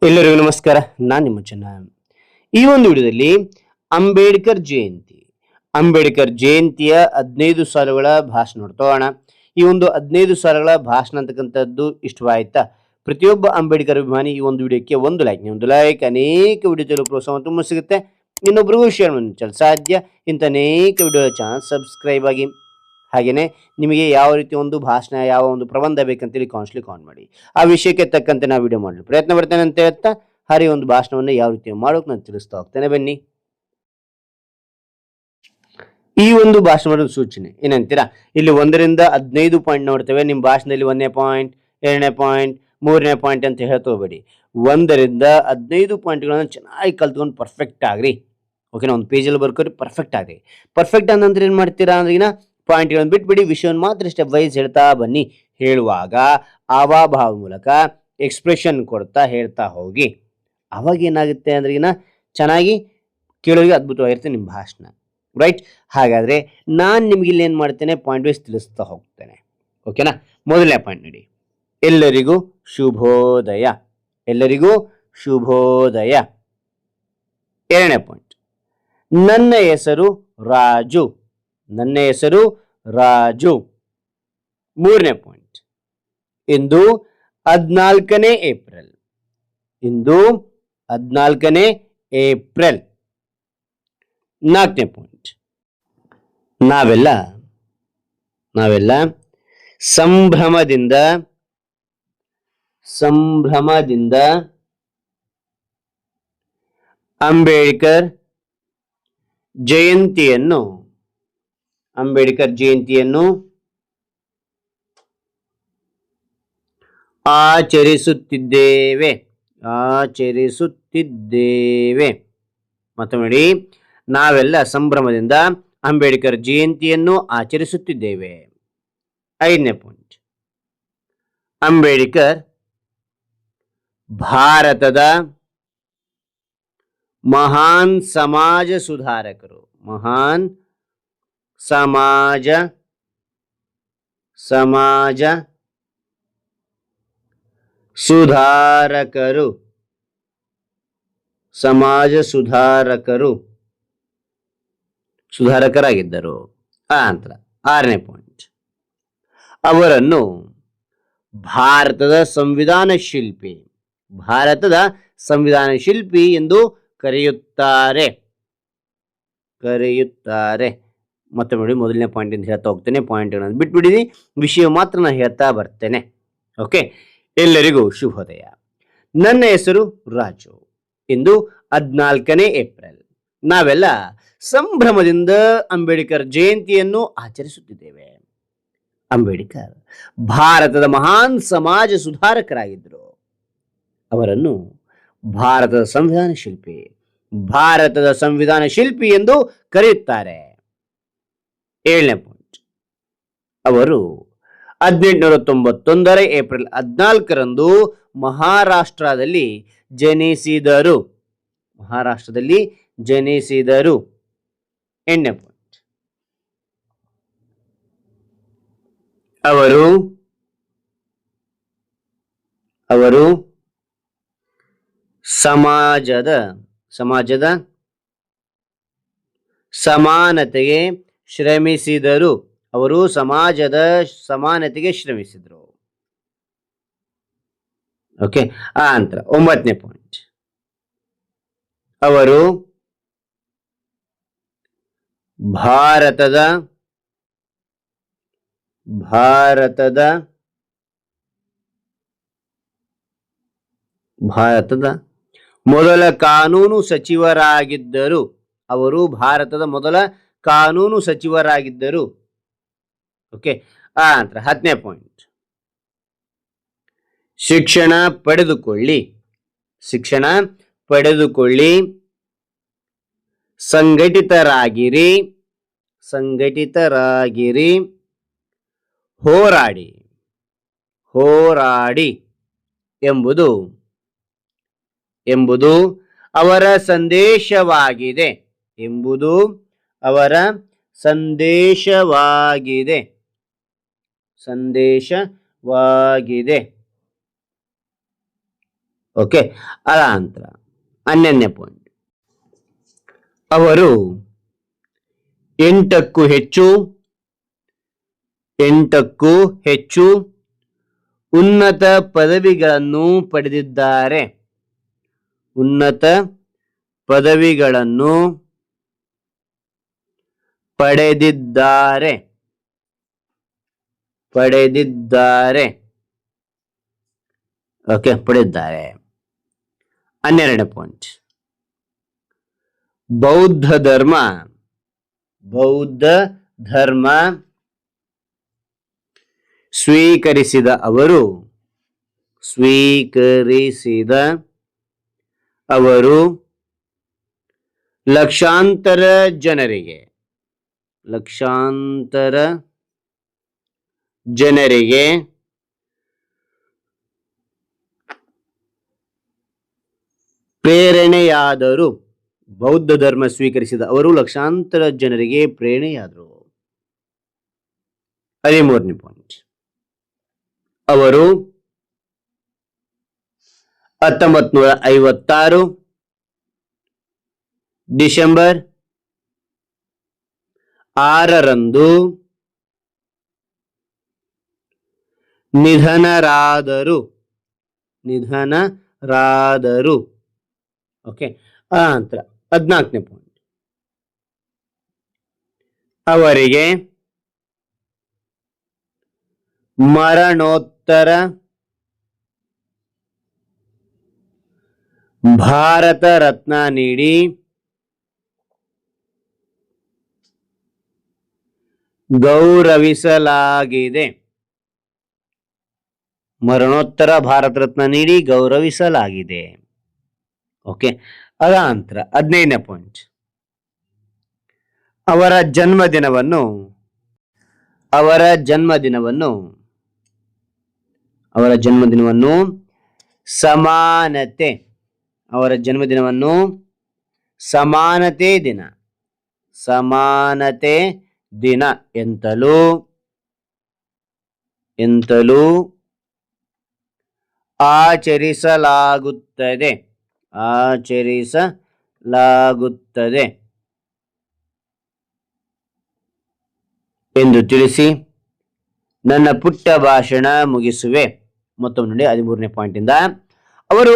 ಎಲ್ಲರಿಗೂ ನಮಸ್ಕಾರ. ನಾನು ನಿಮ್ಮ ಚೆನ್ನ. ಈ ಒಂದು ವಿಡಿಯೋದಲ್ಲಿ ಅಂಬೇಡ್ಕರ್ ಜಯಂತಿಯ 15 ಸಾಲುಗಳ ಭಾಷಣ ನೋಡ್ತೋಣ. ಈ ಒಂದು 15 ಸಾಲುಗಳ ಭಾಷಣ ಅಂತಕ್ಕಂಥದ್ದು ಇಷ್ಟವಾಯ್ತಾ? ಪ್ರತಿಯೊಬ್ಬ ಅಂಬೇಡ್ಕರ್ ಅಭಿಮಾನಿ ಈ ಒಂದು ವಿಡಿಯೋಕ್ಕೆ ಒಂದು ಲೈಕ್ ಅನೇಕ ವಿಡಿಯೋ ಪ್ರೋತ್ಸಾಹ ತುಂಬ ಸಿಗುತ್ತೆ. ಇನ್ನೊಬ್ರಿಗೂ ಶೇರ್ ಮಾಡಿ ಸಾಧ್ಯ. ಇಂಥ ಅನೇಕ ವಿಡಿಯೋ ಚಾನಲ್ ಸಬ್ಸ್ಕ್ರೈಬ್ ಆಗಿ. ಹಾಗೆಯೇ ನಿಮಗೆ ಯಾವ ರೀತಿ ಒಂದು ಭಾಷಣ, ಯಾವ ಒಂದು ಪ್ರಬಂಧ ಬೇಕಂತೇಳಿ ಕಾಮೆಂಟ್ ಮಾಡಿ. ಆ ವಿಷಯಕ್ಕೆ ತಕ್ಕಂತೆ ನಾವು ವಿಡಿಯೋ ಮಾಡಲು ಪ್ರಯತ್ನ ಪಡ್ತೇನೆ ಅಂತ ಹೇಳ್ತಾ, ಹಾಗೆ ಒಂದು ಭಾಷಣವನ್ನು ಯಾವ ರೀತಿ ಮಾಡೋಕೆ ನಾನು ತಿಳಿಸ್ತಾ ಹೋಗ್ತೇನೆ. ಬನ್ನಿ. ಈ ಒಂದು ಭಾಷಣದ ಸೂಚನೆ ಏನಂತೀರಾ? ಇಲ್ಲಿ 1ರಿಂದ 15 ಪಾಯಿಂಟ್ ನೋಡ್ತೇವೆ. ನಿಮ್ಮ ಭಾಷಣದಲ್ಲಿ 1ನೇ ಪಾಯಿಂಟ್, 2ನೇ ಪಾಯಿಂಟ್, 3ನೇ ಪಾಯಿಂಟ್ ಅಂತ ಹೇಳ್ತಾ ಹೋಗಬೇಡಿ. 1ರಿಂದ 15 ಪಾಯಿಂಟ್ಗಳನ್ನು ಚೆನ್ನಾಗಿ ಕಲ್ತ್ಕೊಂಡು ಪರ್ಫೆಕ್ಟ್ ಆಗ್ರಿ. ಓಕೆನಾ? ಒಂದು ಪೇಜಲ್ಲಿ ಬರ್ಕೋರಿ, ಪರ್ಫೆಕ್ಟ್ ಆಗ್ರಿ. ಪರ್ಫೆಕ್ಟ್ ಅನ್ನಂದ್ರೆ ಏನು ಮಾಡ್ತೀರಾ ಅಂದ್ರೆ ಪಾಯಿಂಟ್ಗಳನ್ನು ಬಿಟ್ಬಿಡಿ, ವಿಷಯವನ್ನು ಮಾತ್ರ ಸ್ಟೆಪ್ ವೈಸ್ ಹೇಳ್ತಾ ಬನ್ನಿ. ಹೇಳುವಾಗ ಹಾವಭಾವ ಮೂಲಕ ಎಕ್ಸ್ಪ್ರೆಷನ್ ಕೊಡ್ತಾ ಹೇಳ್ತಾ ಹೋಗಿ. ಅವಾಗ ಏನಾಗುತ್ತೆ ಅಂದ್ರೆ ಚೆನ್ನಾಗಿ ಕೇಳೋರಿಗೆ ಅದ್ಭುತವಾಗಿರುತ್ತೆ ನಿಮ್ಮ ಭಾಷಣ. ರೈಟ್? ಹಾಗಾದರೆ ನಾನು ನಿಮ್ಗೆ ಇಲ್ಲಿ ಏನು ಮಾಡ್ತೇನೆ, ಪಾಯಿಂಟ್ ವೈಸ್ ತಿಳಿಸ್ತಾ ಹೋಗ್ತೇನೆ. ಓಕೆನಾ? ಮೊದಲನೇ ಪಾಯಿಂಟ್ ನೋಡಿ, ಎಲ್ಲರಿಗೂ ಶುಭೋದಯ. ಎಲ್ಲರಿಗೂ ಶುಭೋದಯ. 2ನೇ ಪಾಯಿಂಟ್, ನನ್ನ ಹೆಸರು ರಾಜು. ನನ್ನ ಹೆಸರು ರಾಜು. 3ನೇ ಪಾಯಿಂಟ್, ಇಂದು 14ನೇ ಏಪ್ರಿಲ್. ಇಂದು 14ನೇ ಏಪ್ರಿಲ್. 4ನೇ ಪಾಯಿಂಟ್, ನಾವೆಲ್ಲ ಸಂಭ್ರಮದಿಂದ ಅಂಬೇಡ್ಕರ್ ಜಯಂತಿಯನ್ನು ಆಚರಿಸುತ್ತಿದ್ದೇವೆ. ಮತ್ತೆ ನೋಡಿ, ನಾವೆಲ್ಲ ಸಂಭ್ರಮದಿಂದ ಅಂಬೇಡ್ಕರ್ ಜಯಂತಿಯನ್ನು ಆಚರಿಸುತ್ತಿದ್ದೇವೆ. 5ನೇ ಪಾಯಿಂಟ್, ಅಂಬೇಡ್ಕರ್ ಭಾರತದ ಮಹಾನ್ ಸಮಾಜ ಸುಧಾರಕರು. ಮಹಾನ್ ಸಮಾಜ ಸುಧಾರಕರಾಗಿದ್ದರು. ನಂತರ 6ನೇ ಪಾಯಿಂಟ್, ಅವರನ್ನು ಭಾರತದ ಸಂವಿಧಾನ ಶಿಲ್ಪಿ ಎಂದು ಕರೆಯುತ್ತಾರೆ. ಮತ್ತೆ ನೋಡಿ, ಮೊದಲನೇ ಪಾಯಿಂಟ್ ಅಂತ ಹೇಳ್ತಾ ಹೋಗ್ತೇನೆ. ಪಾಯಿಂಟ್ ಬಿಟ್ಬಿಡಿದಿ, ವಿಷಯ ಮಾತ್ರ ನಾನು ಹೇಳ್ತಾ ಬರ್ತೇನೆ. ಓಕೆ? ಎಲ್ಲರಿಗೂ ಶುಭೋದಯ. ನನ್ನ ಹೆಸರು ರಾಜು. ಇಂದು 14ನೇ ಏಪ್ರಿಲ್. ನಾವೆಲ್ಲ ಸಂಭ್ರಮದಿಂದ ಅಂಬೇಡ್ಕರ್ ಜಯಂತಿಯನ್ನು ಆಚರಿಸುತ್ತಿದ್ದೇವೆ. ಅಂಬೇಡ್ಕರ್ ಭಾರತದ ಮಹಾನ್ ಸಮಾಜ ಸುಧಾರಕರಾಗಿದ್ದರು. ಅವರನ್ನು ಭಾರತದ ಸಂವಿಧಾನ ಶಿಲ್ಪಿ ಎಂದು ಕರೆಯುತ್ತಾರೆ. 7ನೇ ಪಾಯಿಂಟ್, ಅವರು 1891 ಏಪ್ರಿಲ್ 14ರಂದು ಮಹಾರಾಷ್ಟ್ರದಲ್ಲಿ ಜನಿಸಿದರು. 8ನೇ ಪಾಯಿಂಟ್, ಅವರು ಸಮಾಜದ ಸಮಾನತೆಗೆ ಶ್ರಮಿಸಿದರು. ಓಕೆ? ನಂತರ 9ನೇ ಪಾಯಿಂಟ್, ಅವರು ಭಾರತದ ಮೊದಲ ಕಾನೂನು ಸಚಿವರಾಗಿದ್ದರು. ಓಕೆ? ನಂತರ 10ನೇ ಪಾಯಿಂಟ್, ಶಿಕ್ಷಣ ಪಡೆದುಕೊಳ್ಳಿ, ಸಂಘಟಿತರಾಗಿರಿ, ಹೋರಾಡಿ ಎಂಬುದು ಅವರ ಸಂದೇಶವಾಗಿದೆ. ಓಕೆ. ಅದ ನಂತರ 11ನೇ ಪಾಯಿಂಟ್, ಅವರು 8ಕ್ಕೂ ಹೆಚ್ಚು ಉನ್ನತ ಪದವಿಗಳನ್ನು ಪಡೆದಿದ್ದಾರೆ. ಉನ್ನತ ಪದವಿಗಳನ್ನು ಪಡೆದಿದ್ದಾರೆ. ಓಕೆ, ಪಡೆದಿದ್ದಾರೆ. 12ನೇ ಪಾಯಿಂಟ್, ಬೌದ್ಧ ಧರ್ಮ ಸ್ವೀಕರಿಸಿದ ಅವರು ಲಕ್ಷಾಂತರ ಜನರಿಗೆ ಪ್ರೇರಣೆಯಾದರು. ಬೌದ್ಧ ಧರ್ಮ ಸ್ವೀಕರಿಸಿದ ಅವರು ಲಕ್ಷಾಂತರ ಜನರಿಗೆ ಪ್ರೇರಣೆಯಾದರು. 13ನೇ ಪಾಯಿಂಟ್, ಅವರು 1956 ಡಿಸೆಂಬರ್ 6ರಂದು ನಿಧನರಾದರು. ಓಕೆ. ನಂತರ 14ನೇ ಪಾಯಿಂಟ್, ಅವರಿಗೆ ಮರಣೋತ್ತರ ಭಾರತ ರತ್ನ ನೀಡಿ ಗೌರವಿಸಲಾಗಿದೆ. ಮರಣೋತ್ತರ ಭಾರತ ರತ್ನ ನೀಡಿ ಗೌರವಿಸಲಾಗಿದೆ. ಓಕೆ. ಅದ ನಂತರ 15ನೇ ಪಾಯಿಂಟ್, ಅವರ ಜನ್ಮದಿನವನ್ನು ಸಮಾನತೆ ದಿನ ಎಂತಲೂ ಆಚರಿಸಲಾಗುತ್ತದೆ ಎಂದು ತಿಳಿಸಿ ನನ್ನ ಪುಟ್ಟ ಭಾಷಣ ಮುಗಿಸುವೆ. ಮತ್ತೊಮ್ಮೆ ನೋಡಿ 13ನೇ ಪಾಯಿಂಟ್ ಇಂದ, ಅವರು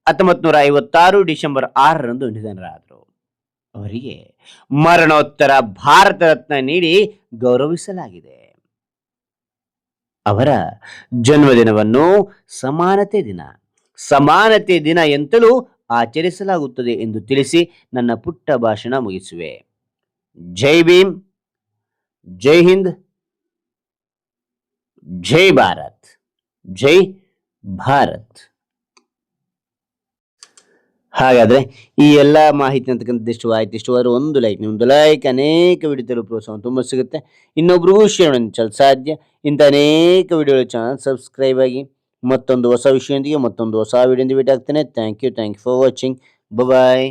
1956 ಡಿಸೆಂಬರ್ 6ರಂದು ನಿಧನರಾದರು. ಅವರಿಗೆ ಮರಣೋತ್ತರ ಭಾರತ ರತ್ನ ನೀಡಿ ಗೌರವಿಸಲಾಗಿದೆ. ಅವರ ಜನ್ಮದಿನವನ್ನು ಸಮಾನತೆ ದಿನ ಎಂತಲೂ ಆಚರಿಸಲಾಗುತ್ತದೆ ಎಂದು ತಿಳಿಸಿ ನನ್ನ ಪುಟ್ಟ ಭಾಷಣ ಮುಗಿಸುವೆ. ಜೈ ಭೀಮ್, ಜೈ ಹಿಂದ್, ಜೈ ಭಾರತ್, ಜೈ ಭಾರತ್. ಹಾಗಾದ್ರೆ ಈ ಎಲ್ಲ ಮಾಹಿತಿ ಅಂತಕ್ಕಂಥದ್ದು ಇಷ್ಟವಾದ್ರೆ ಒಂದು ಲೈಕ್, ನಿಮ್ದು ಲೈಕ್ ಅನೇಕ ವಿಡಿಯೋ ಪ್ರೋತ್ಸಾಹ ತುಂಬ ಸಿಗುತ್ತೆ. ಇನ್ನೊಬ್ರಿಗೂ ಶೇರ್ ಮಾಡಲು ಸಾಧ್ಯ. ಇಂಥ ಅನೇಕ ವಿಡಿಯೋಗಳ ಚಾನಲ್ ಸಬ್ಸ್ಕ್ರೈಬ್ ಆಗಿ ಮತ್ತೊಂದು ಹೊಸ ವಿಷಯದೊಂದಿಗೆ ಮತ್ತೊಂದು ಹೊಸ ವಿಡಿಯೋದಿಂದ ಭೇಟಿ ಆಗ್ತೇನೆ. Thank you for watching. Bye.